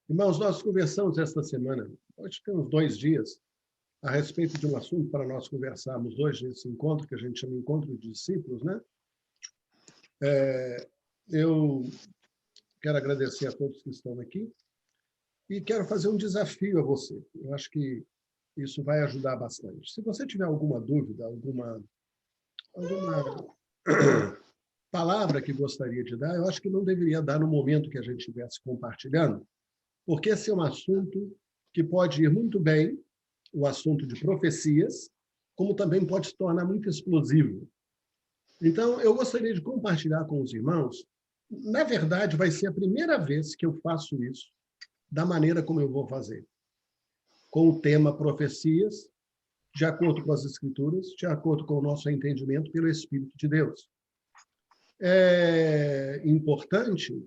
Irmãos, nós conversamos esta semana, hoje tem uns 2 dias, a respeito de um assunto para nós conversarmos hoje, esse encontro que a gente chama Encontro de Discípulos, né? Eu quero agradecer a todos que estão aqui e quero fazer um desafio a você. Eu acho que isso vai ajudar bastante. Se você tiver alguma dúvida, alguma palavra que gostaria de dar, eu acho que não deveria dar no momento que a gente estivesse compartilhando, porque esse é um assunto que pode ir muito bem, o assunto de profecias, como também pode se tornar muito explosivo. Então, eu gostaria de compartilhar com os irmãos. Na verdade, vai ser a primeira vez que eu faço isso da maneira como eu vou fazer, com o tema profecias, de acordo com as Escrituras, de acordo com o nosso entendimento pelo Espírito de Deus. É importante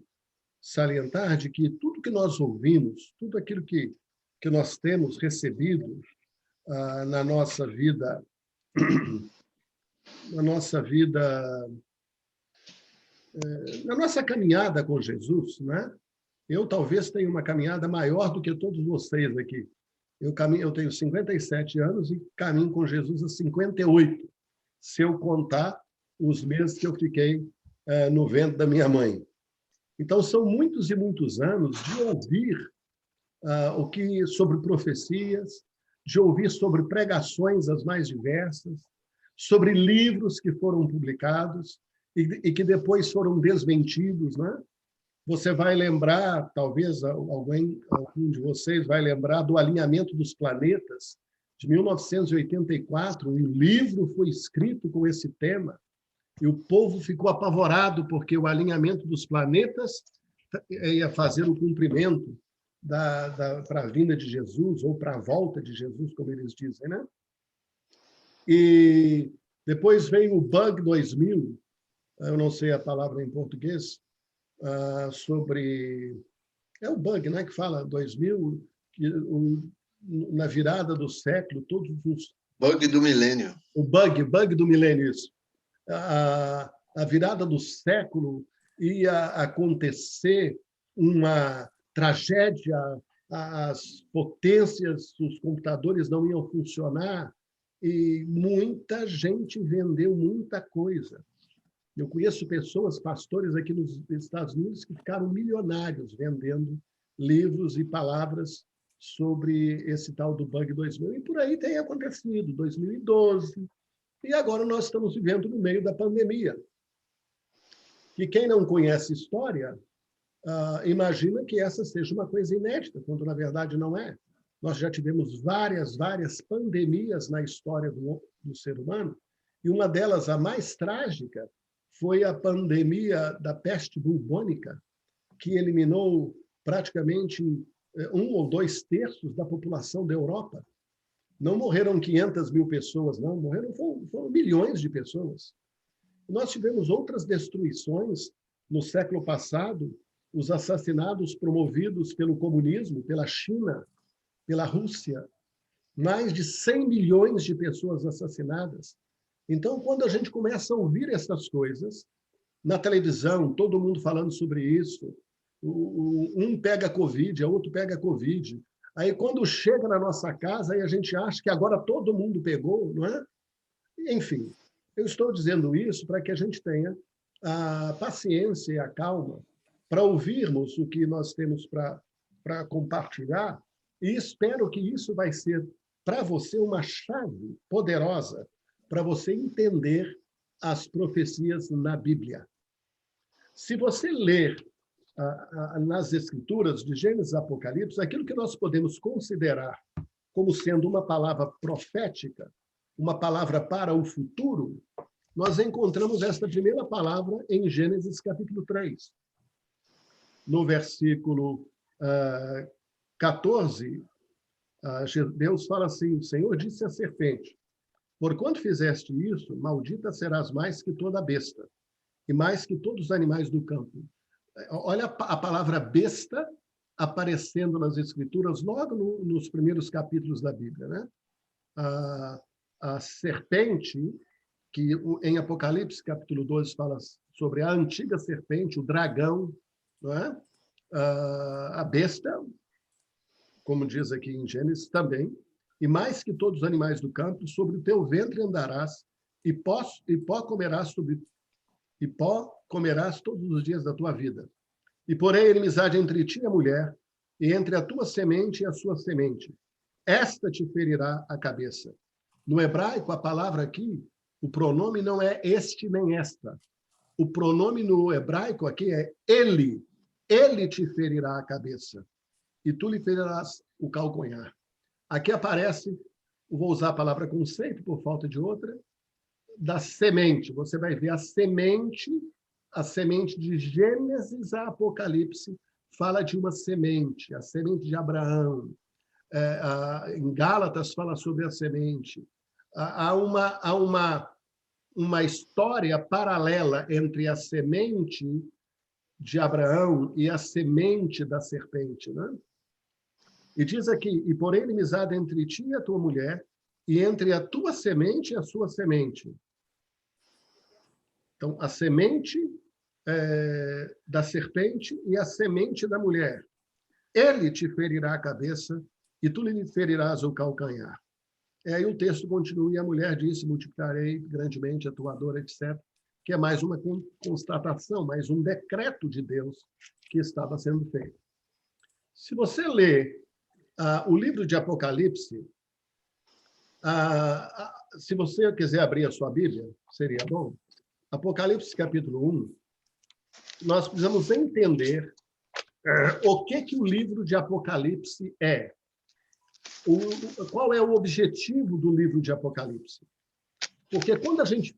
salientar de que tudo que nós ouvimos, tudo aquilo que nós temos recebido na nossa vida, na nossa caminhada com Jesus, né? Eu talvez tenha uma caminhada maior do que todos vocês aqui. Eu tenho 57 anos e caminho com Jesus há 58, se eu contar os meses que eu fiquei no ventre da minha mãe. Então, são muitos e muitos anos de ouvir sobre profecias, de ouvir sobre pregações as mais diversas, sobre livros que foram publicados e que depois foram desmentidos, né? Você vai lembrar, talvez algum de vocês vai lembrar do Alinhamento dos Planetas, de 1984, e o livro foi escrito com esse tema, e o povo ficou apavorado, porque o alinhamento dos planetas ia fazer o cumprimento para a vinda de Jesus, ou para a volta de Jesus, como eles dizem, né? E depois veio o Bug 2000, eu não sei a palavra em português, sobre... É o Bug, né, que fala 2000, na virada do século, todos os... Bug do milênio. O Bug do milênio, isso. A virada do século ia acontecer uma tragédia, as potências, os computadores não iam funcionar e muita gente vendeu muita coisa. Eu conheço pessoas, pastores aqui nos Estados Unidos, que ficaram milionários vendendo livros e palavras sobre esse tal do Bug 2000. E por aí tem acontecido, 2012. E agora nós estamos vivendo no meio da pandemia. E quem não conhece história, imagina que essa seja uma coisa inédita, quando na verdade não é. Nós já tivemos várias pandemias na história do ser humano, e uma delas, a mais trágica, foi a pandemia da peste bubônica, que eliminou praticamente 1 ou 2 terços da população da Europa. Não morreram 500 mil pessoas, não, foram milhões de pessoas. Nós tivemos outras destruições no século passado, os assassinatos promovidos pelo comunismo, pela China, pela Rússia, mais de 100 milhões de pessoas assassinadas. Então, quando a gente começa a ouvir essas coisas, na televisão, todo mundo falando sobre isso, um pega Covid, a outro pega Covid. Aí, quando chega na nossa casa, aí a gente acha que agora todo mundo pegou, não é? Enfim, eu estou dizendo isso para que a gente tenha a paciência e a calma para ouvirmos o que nós temos para compartilhar, e espero que isso vai ser para você uma chave poderosa para você entender as profecias na Bíblia. Se você ler nas Escrituras, de Gênesis a Apocalipse, aquilo que nós podemos considerar como sendo uma palavra profética, uma palavra para o futuro, nós encontramos esta primeira palavra em Gênesis capítulo 3. No versículo 14, Deus fala assim: o Senhor disse à serpente: porquanto fizeste isso, maldita serás mais que toda besta, e mais que todos os animais do campo. Olha a palavra besta aparecendo nas Escrituras logo nos primeiros capítulos da Bíblia, né? A serpente, que em Apocalipse, capítulo 12, fala sobre a antiga serpente, o dragão, não é? A besta como diz aqui em Gênesis também, e mais que todos os animais do campo, sobre o teu ventre andarás, e pó comerás todos os dias da tua vida. E porém inimizade entre ti e a mulher, e entre a tua semente e a sua semente. Esta te ferirá a cabeça. No hebraico, a palavra aqui, o pronome não é este nem esta. O pronome no hebraico aqui é ele. Ele te ferirá a cabeça. E tu lhe ferirás o calcanhar. Aqui aparece, vou usar a palavra conceito por falta de outra, da semente. Você vai ver a semente de Gênesis a Apocalipse fala de uma semente, a semente de Abraão. Em Gálatas fala sobre a semente. Há uma história paralela entre a semente de Abraão e a semente da serpente, né? E diz aqui, e porém inimizade entre ti e a tua mulher, e entre a tua semente e a sua semente. Então, a semente da serpente e a semente da mulher. Ele te ferirá a cabeça e tu lhe ferirás o calcanhar. Aí o texto continua, e a mulher disse, multiplicarei grandemente a tua dor, etc., que é mais uma constatação, mais um decreto de Deus que estava sendo feito. Se você lê o livro de Apocalipse, se você quiser abrir a sua Bíblia, seria bom. Apocalipse, capítulo 1, nós precisamos entender o que o livro de Apocalipse é. Qual é o objetivo do livro de Apocalipse? Porque quando a gente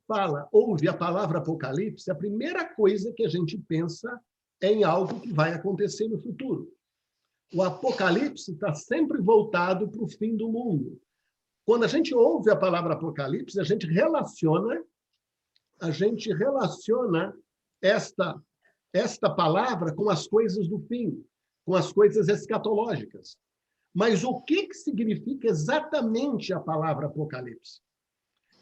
ouve a palavra Apocalipse, a primeira coisa que a gente pensa é em algo que vai acontecer no futuro. O Apocalipse está sempre voltado para o fim do mundo. Quando a gente ouve a palavra Apocalipse, a gente relaciona esta palavra com as coisas do fim, com as coisas escatológicas. Mas o que significa exatamente a palavra Apocalipse?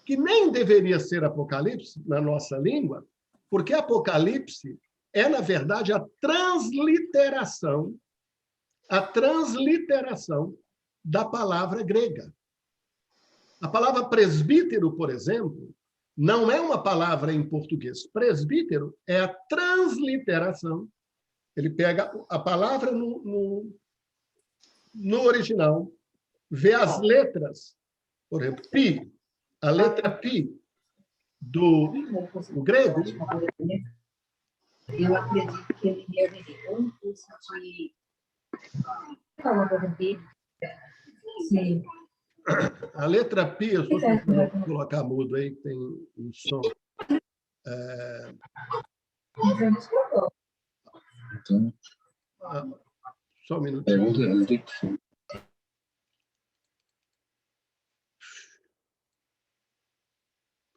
Que nem deveria ser Apocalipse na nossa língua, porque Apocalipse é, na verdade, a transliteração da palavra grega. A palavra presbítero, por exemplo, não é uma palavra em português. Presbítero é a transliteração. Ele pega a palavra no original, vê as letras, por exemplo, pi, a letra pi do grego. Eu acredito que ele deve um curso de... Sim. A letra pi, eu só vou colocar mudo aí, que tem um som. Só um minutinho.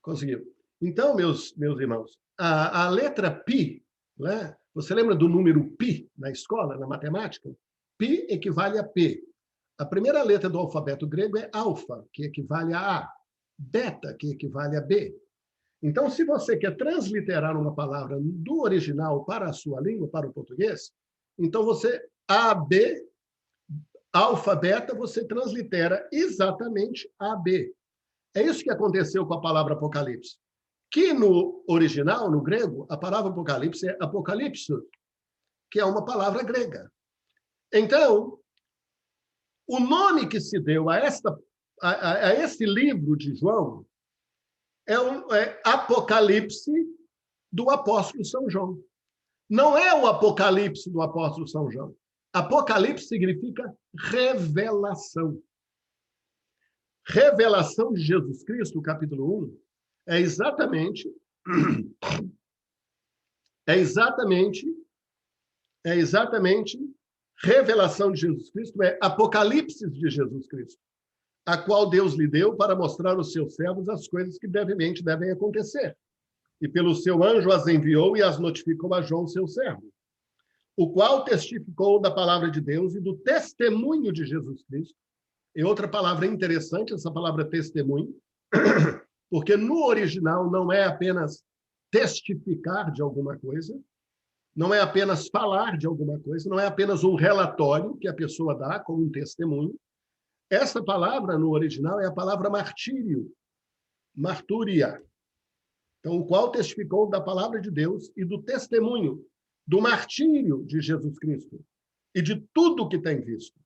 Conseguiu. Então, meus irmãos, a letra pi, né? Você lembra do número pi na escola, na matemática? Pi equivale a P. A primeira letra do alfabeto grego é alfa, que equivale a A. Beta, que equivale a B. Então, se você quer transliterar uma palavra do original para a sua língua, para o português, então você, A, B, alfa, beta, você translitera exatamente A, B. É isso que aconteceu com a palavra Apocalipse. Que no original, no grego, a palavra Apocalipse é apocalipso, que é uma palavra grega. Então, o nome que se deu a esse livro de João é Apocalipse do apóstolo São João. Não é o Apocalipse do apóstolo São João. Apocalipse significa revelação. Revelação de Jesus Cristo, capítulo 1, é exatamente revelação de Jesus Cristo, é Apocalipse de Jesus Cristo, a qual Deus lhe deu para mostrar aos seus servos as coisas que brevemente devem acontecer. E pelo seu anjo as enviou e as notificou a João, seu servo, o qual testificou da palavra de Deus e do testemunho de Jesus Cristo. E outra palavra interessante, essa palavra testemunho, porque no original não é apenas testificar de alguma coisa, não é apenas falar de alguma coisa, não é apenas um relatório que a pessoa dá como um testemunho. Essa palavra, no original, é a palavra martírio, martúria. Então, o qual testificou da palavra de Deus e do testemunho, do martírio de Jesus Cristo e de tudo que tem visto.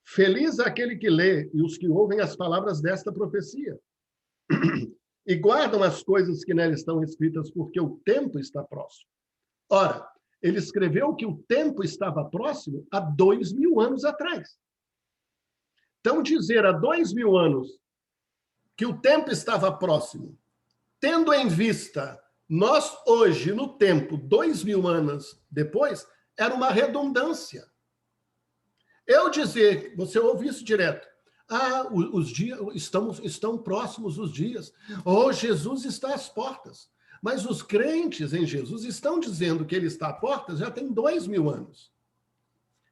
Feliz aquele que lê e os que ouvem as palavras desta profecia e guardam as coisas que nela estão escritas, porque o tempo está próximo. Ora, ele escreveu que o tempo estava próximo há 2000 anos atrás. Então, dizer há 2000 anos que o tempo estava próximo, tendo em vista nós hoje, no tempo, 2000 anos depois, era uma redundância. Eu dizer, você ouve isso direto, os dias estão próximos os dias, Jesus está às portas. Mas os crentes em Jesus estão dizendo que ele está à porta já tem 2000 anos.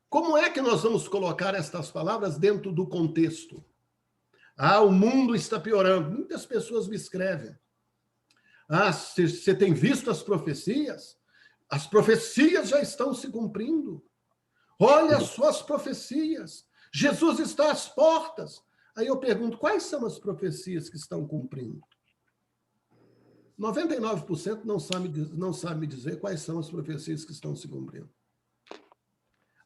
Como é que nós vamos colocar estas palavras dentro do contexto? O mundo está piorando. Muitas pessoas me escrevem. Você tem visto as profecias? As profecias já estão se cumprindo. Olha só as profecias. Jesus está às portas. Aí eu pergunto, quais são as profecias que estão cumprindo? 99% não sabe me dizer quais são as profecias que estão se cumprindo.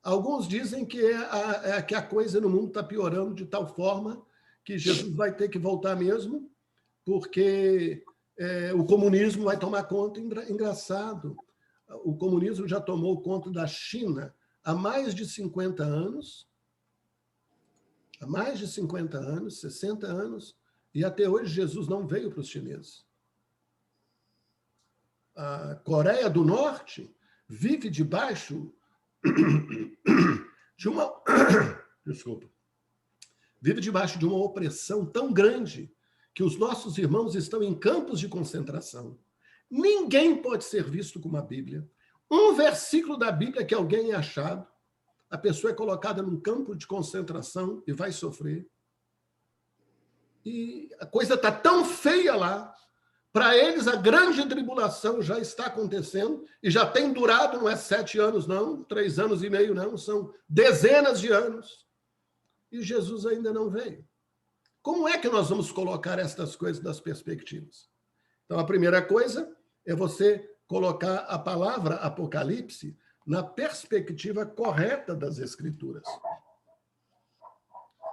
Alguns dizem que a coisa no mundo está piorando de tal forma que Jesus vai ter que voltar mesmo, porque o comunismo vai tomar conta. Engraçado, o comunismo já tomou conta da China há mais de 50 anos, 60 anos, e até hoje Jesus não veio para os chineses. A Coreia do Norte vive debaixo de uma vive debaixo de uma opressão tão grande que os nossos irmãos estão em campos de concentração. Ninguém pode ser visto com uma Bíblia. Um versículo da Bíblia que alguém é achado, a pessoa é colocada num campo de concentração e vai sofrer. E a coisa está tão feia lá. Para eles, a grande tribulação já está acontecendo e já tem durado, não é 7 anos, não, 3 anos e meio, não, são dezenas de anos. E Jesus ainda não veio. Como é que nós vamos colocar estas coisas nas perspectivas? Então, a primeira coisa é você colocar a palavra Apocalipse na perspectiva correta das Escrituras.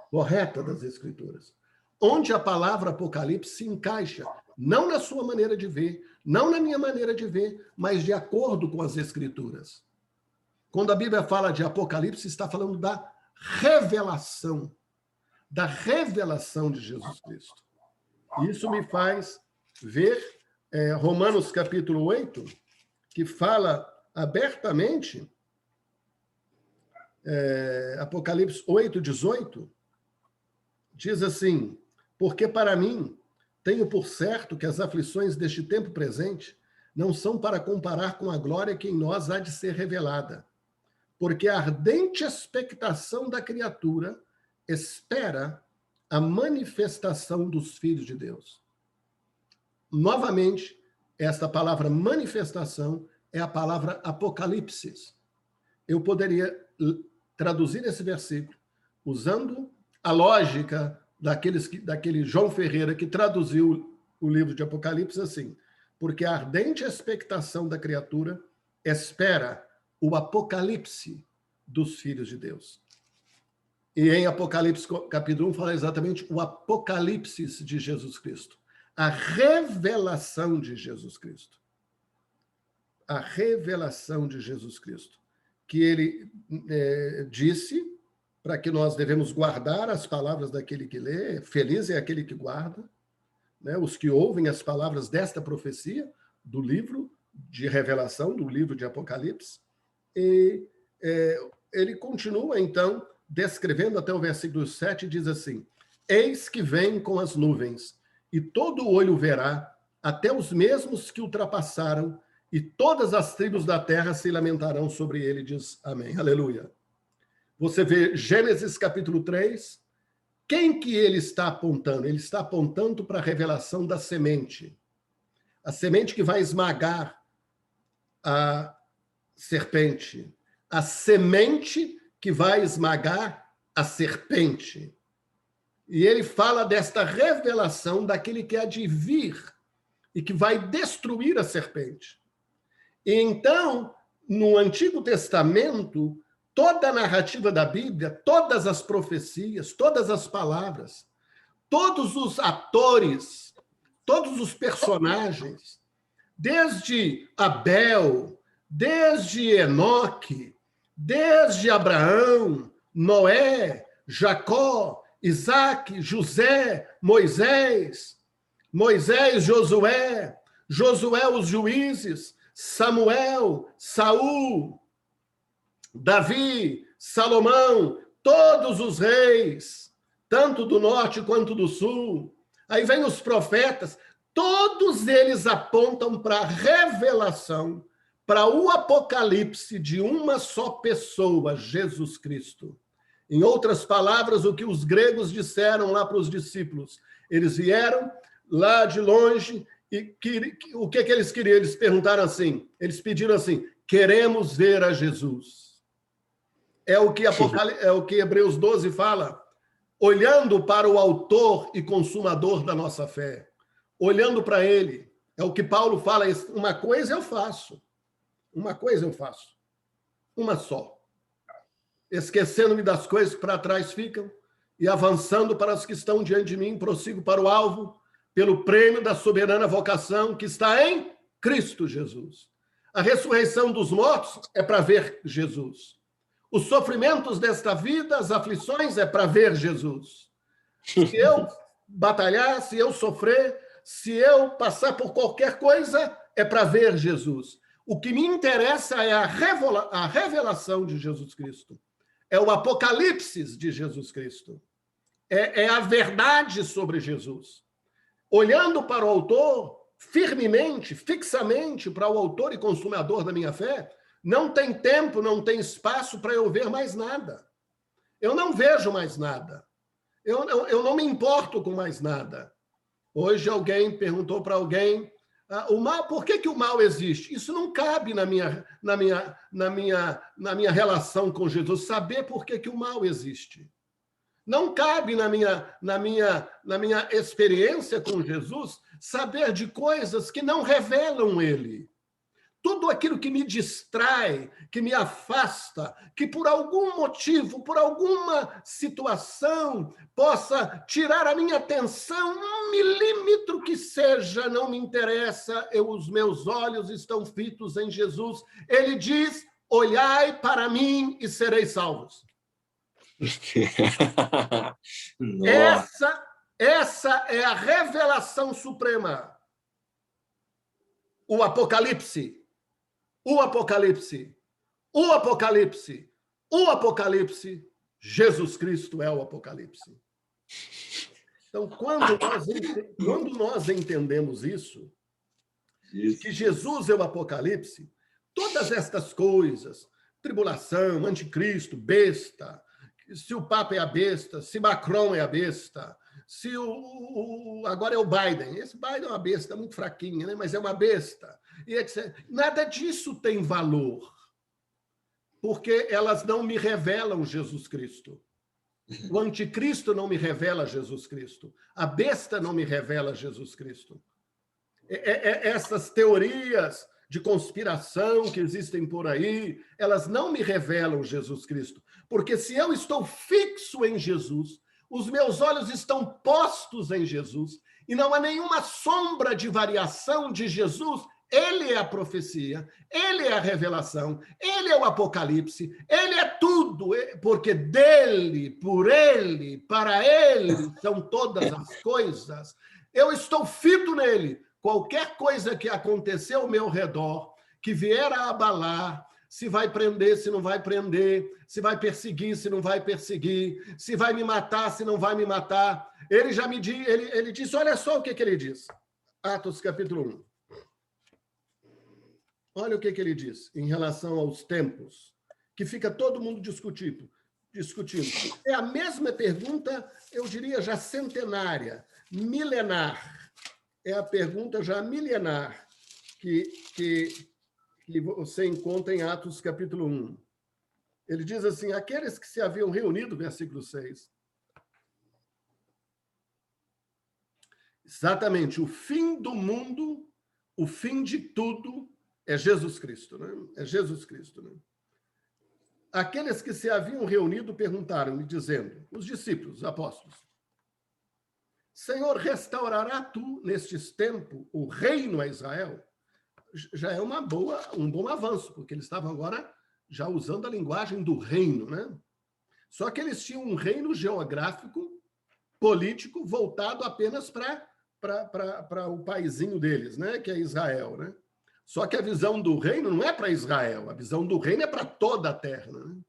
Correta das Escrituras. Onde a palavra Apocalipse se encaixa, não na sua maneira de ver, não na minha maneira de ver, mas de acordo com as Escrituras. Quando a Bíblia fala de Apocalipse, está falando da revelação de Jesus Cristo. Isso me faz ver Romanos capítulo 8, que fala abertamente, Apocalipse 8, 18, diz assim: porque para mim tenho por certo que as aflições deste tempo presente não são para comparar com a glória que em nós há de ser revelada, porque a ardente expectação da criatura espera a manifestação dos filhos de Deus. Novamente, esta palavra manifestação é a palavra apocalipse. Eu poderia traduzir esse versículo usando a lógica daquele João Ferreira que traduziu o livro de Apocalipse assim: porque a ardente expectação da criatura espera o apocalipse dos filhos de Deus. E em Apocalipse capítulo 1 fala exatamente o apocalipse de Jesus Cristo. A revelação de Jesus Cristo. A revelação de Jesus Cristo. Que ele disse para que nós devemos guardar as palavras daquele que lê, feliz é aquele que guarda, né? Os que ouvem as palavras desta profecia, do livro de revelação, do livro de Apocalipse. E ele continua, então, descrevendo até o versículo 7, diz assim: eis que vem com as nuvens, e todo olho verá, até os mesmos que ultrapassaram, e todas as tribos da terra se lamentarão sobre ele, diz amém. Aleluia. Você vê Gênesis capítulo 3, quem que ele está apontando? Ele está apontando para a revelação da semente. A semente que vai esmagar serpente, a semente que vai esmagar a serpente. E ele fala desta revelação daquele que há de vir e que vai destruir a serpente. E então, no Antigo Testamento, toda a narrativa da Bíblia, todas as profecias, todas as palavras, todos os atores, todos os personagens, desde Abel, desde Enoque, desde Abraão, Noé, Jacó, Isaac, José, Moisés, Josué, os juízes, Samuel, Saul, Davi, Salomão, todos os reis, tanto do norte quanto do sul. Aí vem os profetas, todos eles apontam para a revelação, para o apocalipse de uma só pessoa, Jesus Cristo. Em outras palavras, o que os gregos disseram lá para os discípulos, eles vieram lá de longe e o que eles queriam? Eles perguntaram assim, eles pediram assim, queremos ver a Jesus. É o que Hebreus 12 fala, olhando para o autor e consumador da nossa fé, olhando para ele. É o que Paulo fala, uma coisa eu faço, uma só. Esquecendo-me das coisas que para trás ficam e avançando para as que estão diante de mim, prossigo para o alvo, pelo prêmio da soberana vocação que está em Cristo Jesus. A ressurreição dos mortos é para ver Jesus. Os sofrimentos desta vida, as aflições, é para ver Jesus. Se eu batalhar, se eu sofrer, se eu passar por qualquer coisa, é para ver Jesus. O que me interessa é a revelação de Jesus Cristo. É o apocalipse de Jesus Cristo. É a verdade sobre Jesus. Olhando para o autor, firmemente, fixamente para o autor e consumador da minha fé, não tem tempo, não tem espaço para eu ver mais nada. Eu não vejo mais nada. Eu não me importo com mais nada. Hoje alguém perguntou para alguém, o mal, por que o mal existe? Isso não cabe na minha relação com Jesus, saber por que o mal existe. Não cabe na minha experiência com Jesus saber de coisas que não revelam ele. Tudo aquilo que me distrai, que me afasta, que por algum motivo, por alguma situação, possa tirar a minha atenção, 1 milímetro que seja, não me interessa, os meus olhos estão fitos em Jesus. Ele diz, olhai para mim e sereis salvos. Essa é a revelação suprema. O Apocalipse, Jesus Cristo é o Apocalipse. Então, quando nós entendemos isso, que Jesus é o Apocalipse, todas estas coisas, tribulação, anticristo, besta, se o Papa é a besta, se Macron é a besta, se agora é o Biden. Esse Biden é uma besta muito fraquinha, né? Mas é uma besta. E etc. Nada disso tem valor, porque elas não me revelam Jesus Cristo. O anticristo não me revela Jesus Cristo. A besta não me revela Jesus Cristo. Essas teorias de conspiração que existem por aí, elas não me revelam Jesus Cristo. Porque se eu estou fixo em Jesus, os meus olhos estão postos em Jesus, e não há nenhuma sombra de variação de Jesus, ele é a profecia, ele é a revelação, ele é o Apocalipse, ele é tudo, porque dele, por ele, para ele são todas as coisas. Eu estou fito nele. Qualquer coisa que acontecer ao meu redor, que vier a abalar, se vai prender, se não vai prender, se vai perseguir, se não vai perseguir, se vai me matar, se não vai me matar. Ele já me disse, ele disse, olha só o que ele diz. Atos capítulo 1. Olha o que ele diz em relação aos tempos, que fica todo mundo discutindo. É a mesma pergunta, eu diria já centenária, milenar. É a pergunta já milenar que que você encontra em Atos capítulo 1. Ele diz assim, aqueles que se haviam reunido, versículo 6. Exatamente, o fim do mundo, o fim de tudo é Jesus Cristo, né? É Jesus Cristo, né? Aqueles que se haviam reunido perguntaram-lhe, dizendo, os discípulos, os apóstolos, Senhor, restaurará tu, nestes tempos, o reino a Israel? Já é um bom avanço, porque eles estavam agora já usando a linguagem do reino, né? Só que eles tinham um reino geográfico, político, voltado apenas para o paizinho deles, né? Que é Israel, né? Só que a visão do reino não é para Israel, a visão do reino é para toda a terra, né?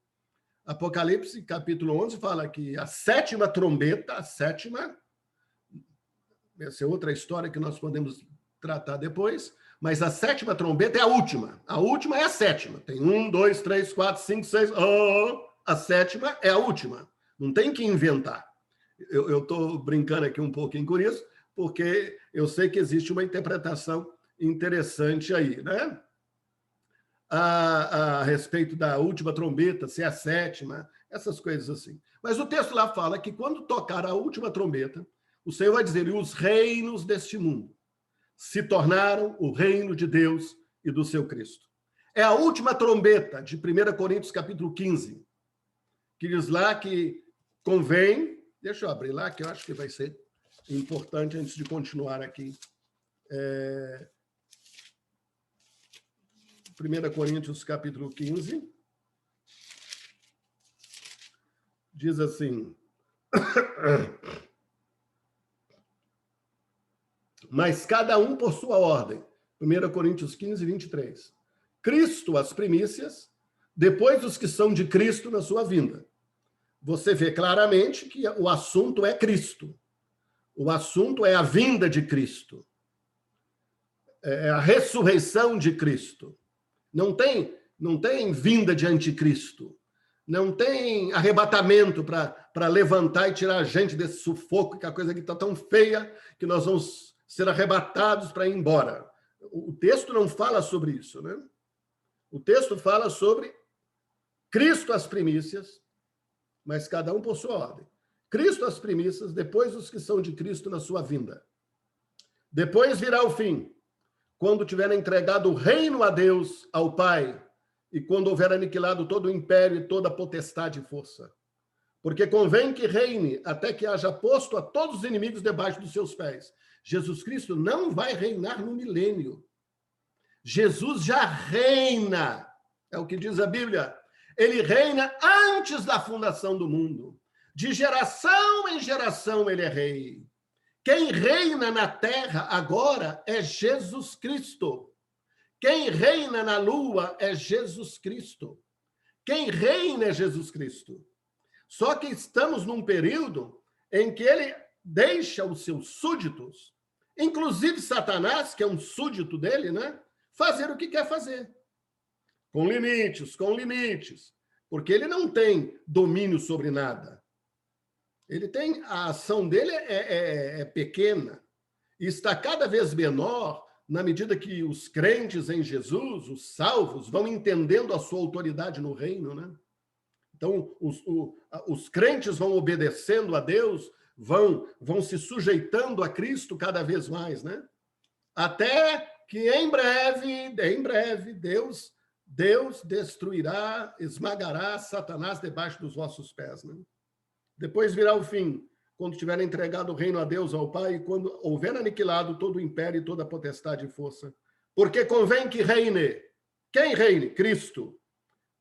Apocalipse, capítulo 11, fala que a sétima trombeta, essa é outra história que nós podemos tratar depois, mas a sétima trombeta é a última. A última é a sétima. Tem 1, 2, 3, 4, 5, 6. A sétima é a última. Não tem que inventar. Eu estou brincando aqui um pouquinho com isso, porque eu sei que existe uma interpretação interessante aí, né? A respeito da última trombeta, se é a sétima, essas coisas assim. Mas o texto lá fala que quando tocar a última trombeta, o Senhor vai dizer, e os reinos deste mundo se tornaram o reino de Deus e do seu Cristo. É a última trombeta de 1 Coríntios capítulo 15, que diz lá que convém, deixa eu abrir lá, que eu acho que vai ser importante antes de continuar aqui. 1 Coríntios capítulo 15, diz assim, mas cada um por sua ordem. 1 Coríntios 15, 23. Cristo, as primícias, depois os que são de Cristo na sua vinda. Você vê claramente que o assunto é Cristo. O assunto é a vinda de Cristo. É a ressurreição de Cristo. Não tem vinda de anticristo. Não tem arrebatamento para levantar e tirar a gente desse sufoco, que a coisa aqui está tão feia que nós vamos ser arrebatados para ir embora. O texto não fala sobre isso, né? O texto fala sobre Cristo as primícias, mas cada um por sua ordem. Cristo as primícias, depois os que são de Cristo na sua vinda. Depois virá o fim, quando tiver entregado o reino a Deus, ao Pai, e quando houver aniquilado todo o império e toda a potestade e força. Porque convém que reine até que haja posto a todos os inimigos debaixo dos seus pés. Jesus Cristo não vai reinar no milênio. Jesus já reina, é o que diz a Bíblia. Ele reina antes da fundação do mundo. De geração em geração ele é rei. Quem reina na terra agora é Jesus Cristo. Quem reina na lua é Jesus Cristo. Quem reina é Jesus Cristo. Só que estamos num período em que ele deixa os seus súditos, inclusive Satanás, que é um súdito dele, né, fazer o que quer fazer. Com limites, porque ele não tem domínio sobre nada. Ele tem, a ação dele é pequena e está cada vez menor na medida que os crentes em Jesus, os salvos, vão entendendo a sua autoridade no reino, né? Então, os crentes vão obedecendo a Deus, vão se sujeitando a Cristo cada vez mais, né? Até que em breve, Deus destruirá, esmagará Satanás debaixo dos vossos pés, né? Depois virá o fim, quando tiver entregado o reino a Deus, ao Pai, e quando houver aniquilado todo o império e toda a potestade e força. Porque convém que reine. Quem reine? Cristo.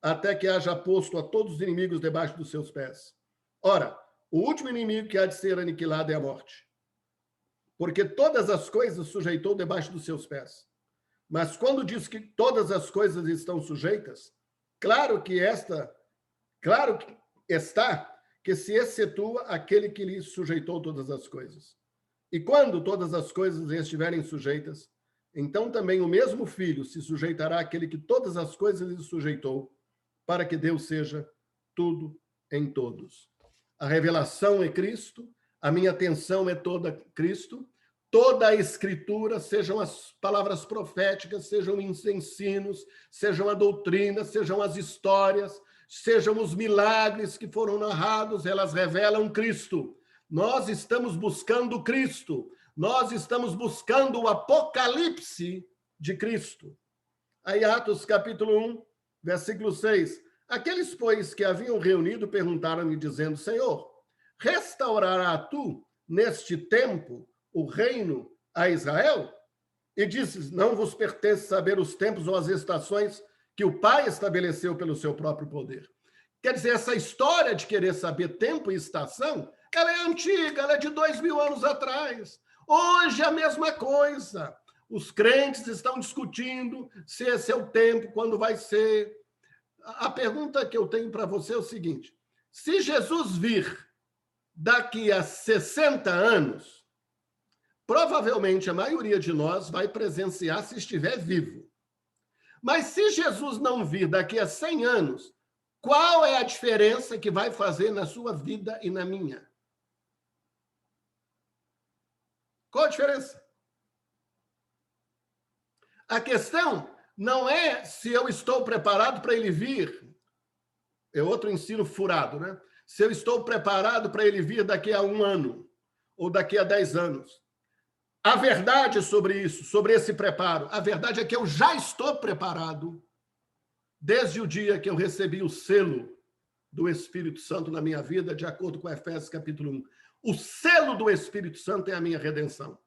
Até que haja posto a todos os inimigos debaixo dos seus pés. Ora, o último inimigo que há de ser aniquilado é a morte. Porque todas as coisas sujeitou debaixo dos seus pés. Mas quando diz que todas as coisas estão sujeitas, claro que está que se excetua aquele que lhe sujeitou todas as coisas. E quando todas as coisas estiverem sujeitas, então também o mesmo Filho se sujeitará àquele que todas as coisas lhe sujeitou, para que Deus seja tudo em todos. A revelação é Cristo, a minha atenção é toda Cristo, toda a Escritura, sejam as palavras proféticas, sejam os ensinos, sejam a doutrina, sejam as histórias, sejam os milagres que foram narrados, elas revelam Cristo. Nós estamos buscando Cristo. Nós estamos buscando o apocalipse de Cristo. Aí, Atos, capítulo 1, versículo 6. Aqueles, pois, que haviam reunido, perguntaram-lhe, dizendo, Senhor, restaurará tu, neste tempo, o reino a Israel? E disse, não vos pertence saber os tempos ou as estações que o Pai estabeleceu pelo seu próprio poder. Quer dizer, essa história de querer saber tempo e estação, ela é antiga, ela é de 2000 anos atrás. Hoje é a mesma coisa. Os crentes estão discutindo se esse é o tempo, quando vai ser. A pergunta que eu tenho para você é o seguinte, se Jesus vir daqui a 60 anos, provavelmente a maioria de nós vai presenciar se estiver vivo. Mas se Jesus não vir daqui a 100 anos, qual é a diferença que vai fazer na sua vida e na minha? Qual a diferença? A questão não é se eu estou preparado para ele vir. É outro ensino furado, né? Se eu estou preparado para ele vir daqui a 1 ano ou daqui a 10 anos. A verdade sobre isso, sobre esse preparo, a verdade é que eu já estou preparado desde o dia que eu recebi o selo do Espírito Santo na minha vida, de acordo com Efésios capítulo 1. O selo do Espírito Santo é a minha redenção.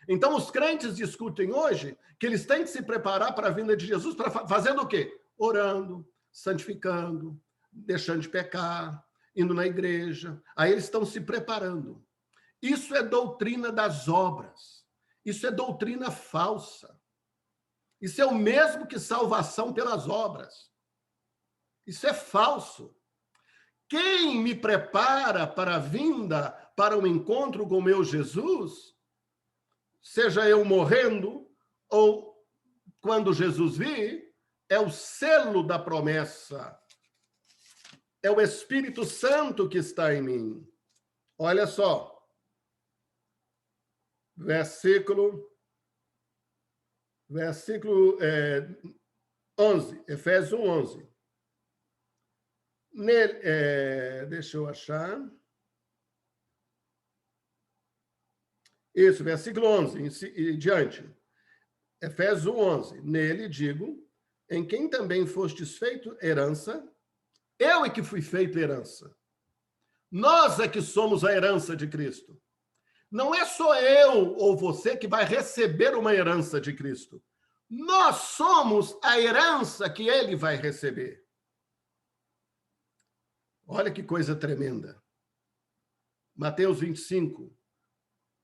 Então, os crentes discutem hoje que eles têm que se preparar para a vinda de Jesus, para fazendo o quê? Orando, santificando, deixando de pecar, indo na igreja. Aí eles estão se preparando. Isso é doutrina das obras. Isso é doutrina falsa. Isso é o mesmo que salvação pelas obras. Isso é falso. Quem me prepara para a vinda, para um encontro com o meu Jesus, seja eu morrendo ou quando Jesus vir, é o selo da promessa. É o Espírito Santo que está em mim. Olha só. Versículo 11, Efésios 1:11. Deixa eu achar. Isso, versículo 11 e diante. Efésios 1:11. Nele, digo, em quem também fostes feito herança, eu é que fui feito herança. Nós é que somos a herança de Cristo. Não é só eu ou você que vai receber uma herança de Cristo. Nós somos a herança que ele vai receber. Olha que coisa tremenda. Mateus 25.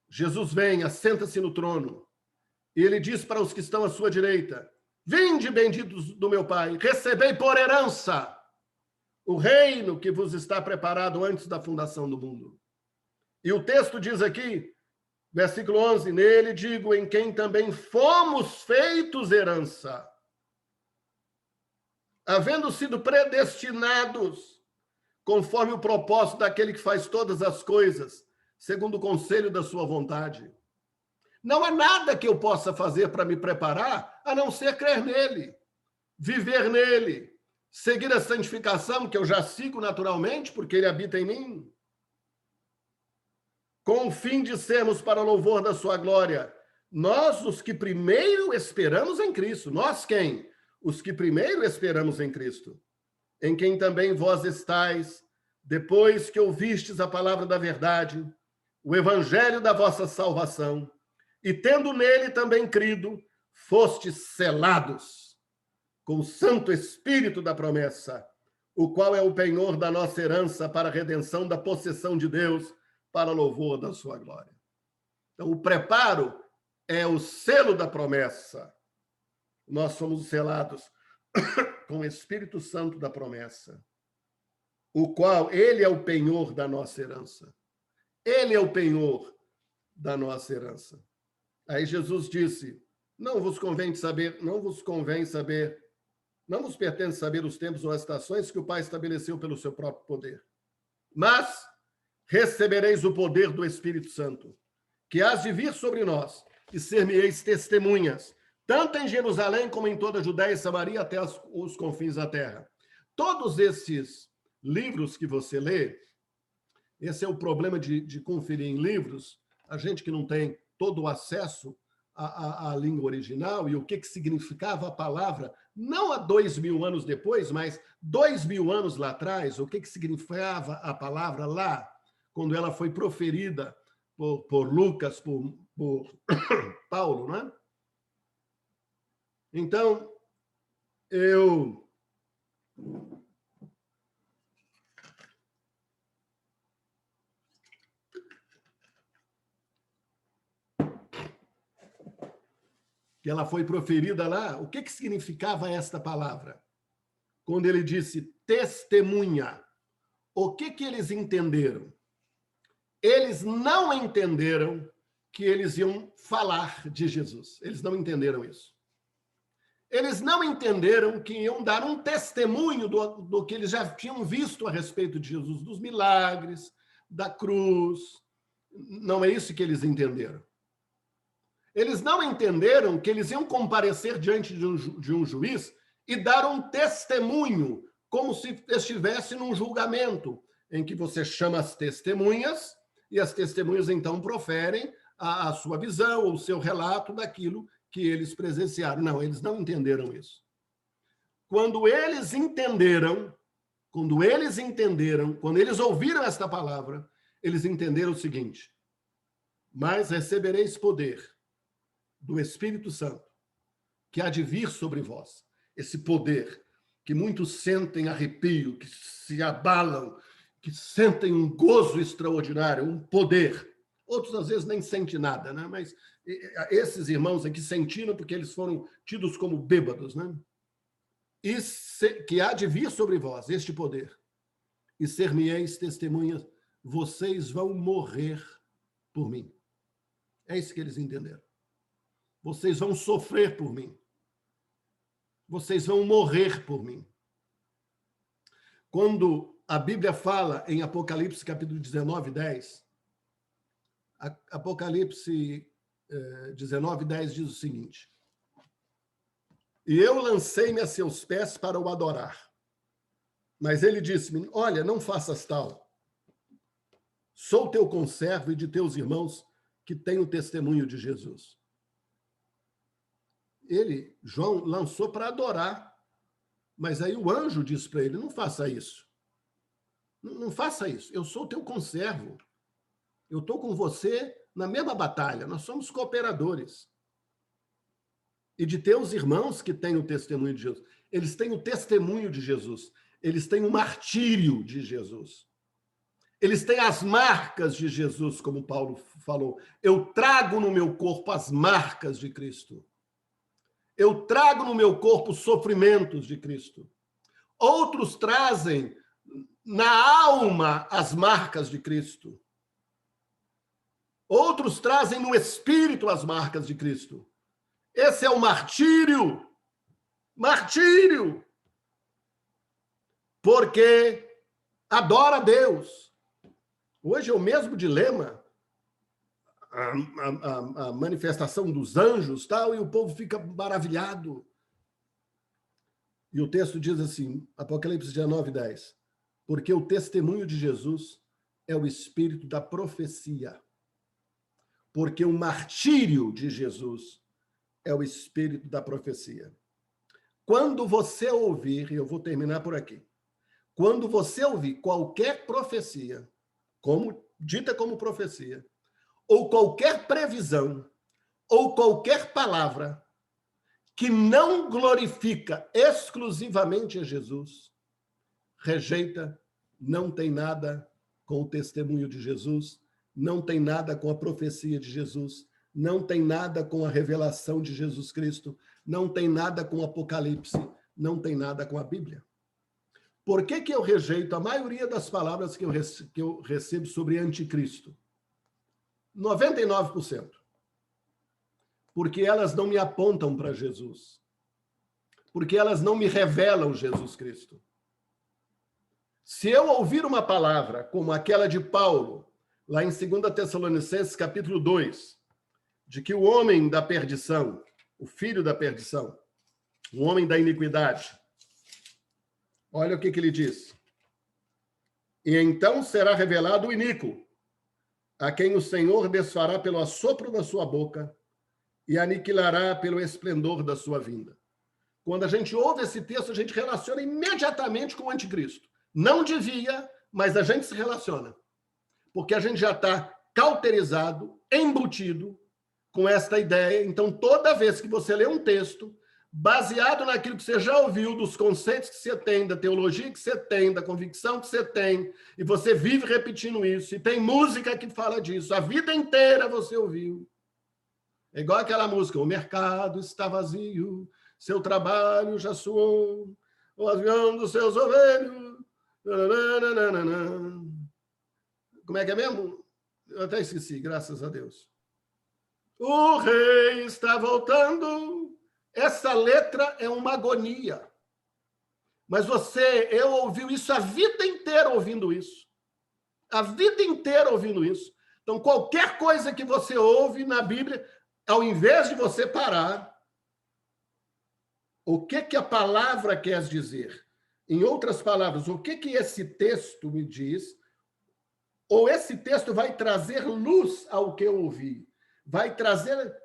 Jesus vem, assenta-se no trono, e ele diz para os que estão à sua direita, vinde, benditos do meu Pai, recebei por herança o reino que vos está preparado antes da fundação do mundo. E o texto diz aqui, versículo 11, nele digo, em quem também fomos feitos herança, havendo sido predestinados, conforme o propósito daquele que faz todas as coisas, segundo o conselho da sua vontade. Não há nada que eu possa fazer para me preparar, a não ser crer nele, viver nele, seguir a santificação, que eu já sigo naturalmente, porque ele habita em mim, com o fim de sermos para o louvor da sua glória. Nós, os que primeiro esperamos em Cristo. Nós quem? Os que primeiro esperamos em Cristo. Em quem também vós estáis, depois que ouvistes a palavra da verdade, o evangelho da vossa salvação, e tendo nele também crido, fostes selados com o Santo Espírito da promessa, o qual é o penhor da nossa herança para a redenção da possessão de Deus, para louvor da sua glória. Então, o preparo é o selo da promessa. Nós somos selados com o Espírito Santo da promessa, o qual, ele é o penhor da nossa herança. Ele é o penhor da nossa herança. Aí Jesus disse, não vos pertence saber os tempos ou as estações que o Pai estabeleceu pelo seu próprio poder. Mas recebereis o poder do Espírito Santo, que hás de vir sobre nós, e ser-me-eis testemunhas, tanto em Jerusalém como em toda a Judéia e Samaria, até os confins da terra. Todos esses livros que você lê, esse é o problema de conferir em livros, a gente que não tem todo o acesso à língua original e o que significava a palavra, não há 2000 anos depois, mas 2000 anos lá atrás, o que significava a palavra lá, quando ela foi proferida por Lucas, por Paulo, né? Então, que ela foi proferida lá, o que significava esta palavra? Quando ele disse testemunha, o que eles entenderam? Eles não entenderam que eles iam falar de Jesus. Eles não entenderam isso. Eles não entenderam que iam dar um testemunho do que eles já tinham visto a respeito de Jesus, dos milagres, da cruz. Não é isso que eles entenderam. Eles não entenderam que eles iam comparecer diante de um juiz e dar um testemunho, como se estivesse num julgamento, em que você chama as testemunhas e as testemunhas, então, proferem a sua visão, ou o seu relato daquilo que eles presenciaram. Não, eles não entenderam isso. Quando eles ouviram esta palavra, eles entenderam o seguinte: mas recebereis poder do Espírito Santo, que há de vir sobre vós. Esse poder que muitos sentem arrepio, que se abalam, que sentem um gozo extraordinário, um poder. Outros, às vezes, nem sentem nada, né? Mas esses irmãos aqui sentiram porque eles foram tidos como bêbados, né? Que há de vir sobre vós este poder, e ser-me-eis testemunhas, vocês vão morrer por mim. É isso que eles entenderam. Vocês vão sofrer por mim. Vocês vão morrer por mim. Quando a Bíblia fala em Apocalipse, capítulo 19, 10, Apocalipse 19, 10 diz o seguinte: e eu lancei-me a seus pés para o adorar. Mas ele disse-me: olha, não faças tal. Sou teu conservo e de teus irmãos que têm o testemunho de Jesus. João, lançou para adorar. Mas aí o anjo disse para ele: não faça isso. Não faça isso. Eu sou teu conservo. Eu estou com você na mesma batalha. Nós somos cooperadores. E de teus irmãos que têm o testemunho de Jesus. Eles têm o testemunho de Jesus. Eles têm o martírio de Jesus. Eles têm as marcas de Jesus, como Paulo falou. Eu trago no meu corpo as marcas de Cristo. Eu trago no meu corpo os sofrimentos de Cristo. Outros trazem na alma as marcas de Cristo. Outros trazem no espírito as marcas de Cristo. Esse é o martírio. Martírio. Porque adora a Deus. Hoje é o mesmo dilema. A manifestação dos anjos, tal, e o povo fica maravilhado. E o texto diz assim, Apocalipse 19, 10, porque o testemunho de Jesus é o espírito da profecia. Porque o martírio de Jesus é o espírito da profecia. Quando você ouvir, e eu vou terminar por aqui, quando você ouvir qualquer profecia, dita como profecia, ou qualquer previsão, ou qualquer palavra que não glorifica exclusivamente a Jesus, rejeita, não tem nada com o testemunho de Jesus, não tem nada com a profecia de Jesus, não tem nada com a revelação de Jesus Cristo, não tem nada com o Apocalipse, não tem nada com a Bíblia. Por que eu rejeito a maioria das palavras que eu recebo sobre anticristo? 99%. Porque elas não me apontam para Jesus. Porque elas não me revelam Jesus Cristo. Se eu ouvir uma palavra como aquela de Paulo, lá em 2 Tessalonicenses, capítulo 2, de que o homem da perdição, o filho da perdição, o homem da iniquidade, olha o que ele diz. E então será revelado o iníquo, a quem o Senhor desfará pelo assopro da sua boca e aniquilará pelo esplendor da sua vinda. Quando a gente ouve esse texto, a gente relaciona imediatamente com o anticristo. Não devia, mas a gente se relaciona. Porque a gente já está cauterizado, embutido com esta ideia. Então, toda vez que você lê um texto, baseado naquilo que você já ouviu, dos conceitos que você tem, da teologia que você tem, da convicção que você tem, e você vive repetindo isso, e tem música que fala disso, a vida inteira você ouviu. É igual aquela música, o mercado está vazio, seu trabalho já suou, o avião dos seus ovelhos. Como é que é mesmo? Eu até esqueci, graças a Deus. O rei está voltando. Essa letra é uma agonia. Mas eu ouviu isso a vida inteira ouvindo isso. A vida inteira ouvindo isso. Então, qualquer coisa que você ouve na Bíblia, ao invés de você parar, o que a palavra quer dizer? Em outras palavras, o que esse texto me diz? Ou esse texto vai trazer luz ao que eu ouvi? Vai trazer,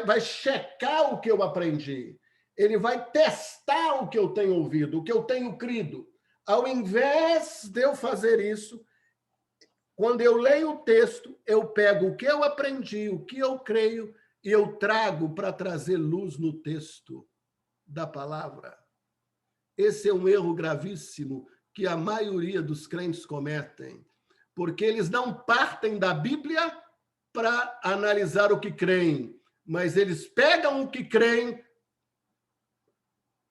vai checar o que eu aprendi. Ele vai testar o que eu tenho ouvido, o que eu tenho crido. Ao invés de eu fazer isso, quando eu leio o texto, eu pego o que eu aprendi, o que eu creio, e eu trago para trazer luz no texto da palavra. Esse é um erro gravíssimo que a maioria dos crentes cometem, porque eles não partem da Bíblia para analisar o que creem, mas eles pegam o que creem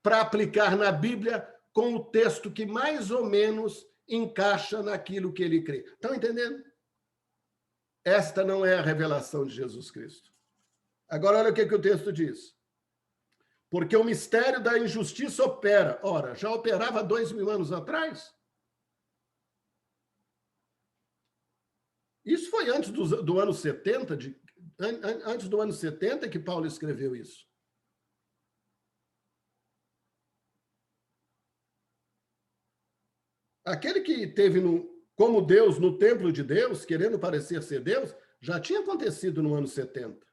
para aplicar na Bíblia com o texto que mais ou menos encaixa naquilo que ele crê. Estão entendendo? Esta não é a revelação de Jesus Cristo. Agora, olha o que o texto diz. Porque o mistério da injustiça opera. Ora, já operava 2000 anos atrás? Isso foi antes do ano 70, antes do ano 70 que Paulo escreveu isso. Aquele que teve como Deus no templo de Deus, querendo parecer ser Deus, já tinha acontecido no ano 70.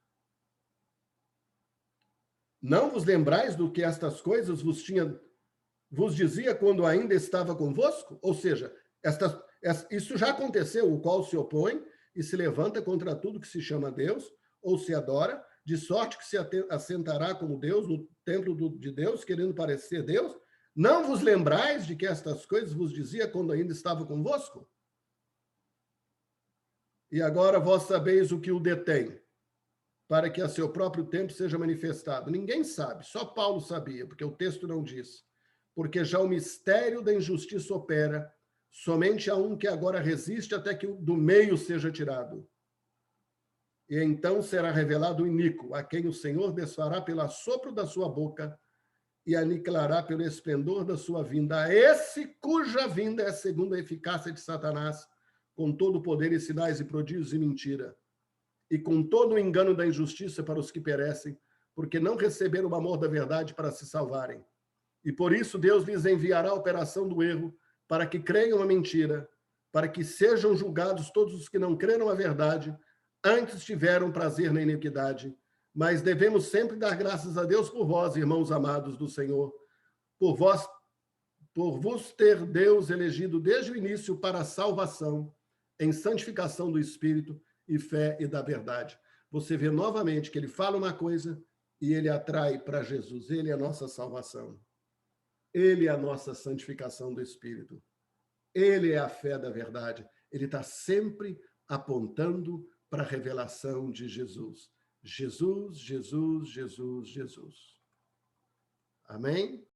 Não vos lembrais do que estas coisas vos dizia quando ainda estava convosco? Ou seja, isso já aconteceu, o qual se opõe e se levanta contra tudo que se chama Deus, ou se adora, de sorte que se assentará como Deus no templo de Deus, querendo parecer Deus. Não vos lembrais de que estas coisas vos dizia quando ainda estava convosco? E agora vós sabeis o que o detém, para que a seu próprio tempo seja manifestado. Ninguém sabe, só Paulo sabia, porque o texto não diz. Porque já o mistério da injustiça opera, somente há um que agora resiste até que do meio seja tirado. E então será revelado o iníquo, a quem o Senhor desfará pelo assopro da sua boca e aniquilará pelo esplendor da sua vinda. A esse cuja vinda é segundo a eficácia de Satanás, com todo o poder e sinais e prodígios e mentira, e com todo o engano da injustiça para os que perecem, porque não receberam o amor da verdade para se salvarem. E por isso Deus lhes enviará a operação do erro, para que creiam a mentira, para que sejam julgados todos os que não creram a verdade, antes tiveram prazer na iniquidade. Mas devemos sempre dar graças a Deus por vós, irmãos amados do Senhor, por vos ter Deus elegido desde o início para a salvação, em santificação do Espírito e fé e da verdade. Você vê novamente que ele fala uma coisa e ele atrai para Jesus. Ele é a nossa salvação. Ele é a nossa santificação do Espírito. Ele é a fé da verdade. Ele está sempre apontando para a revelação de Jesus. Jesus, Jesus, Jesus, Jesus. Amém?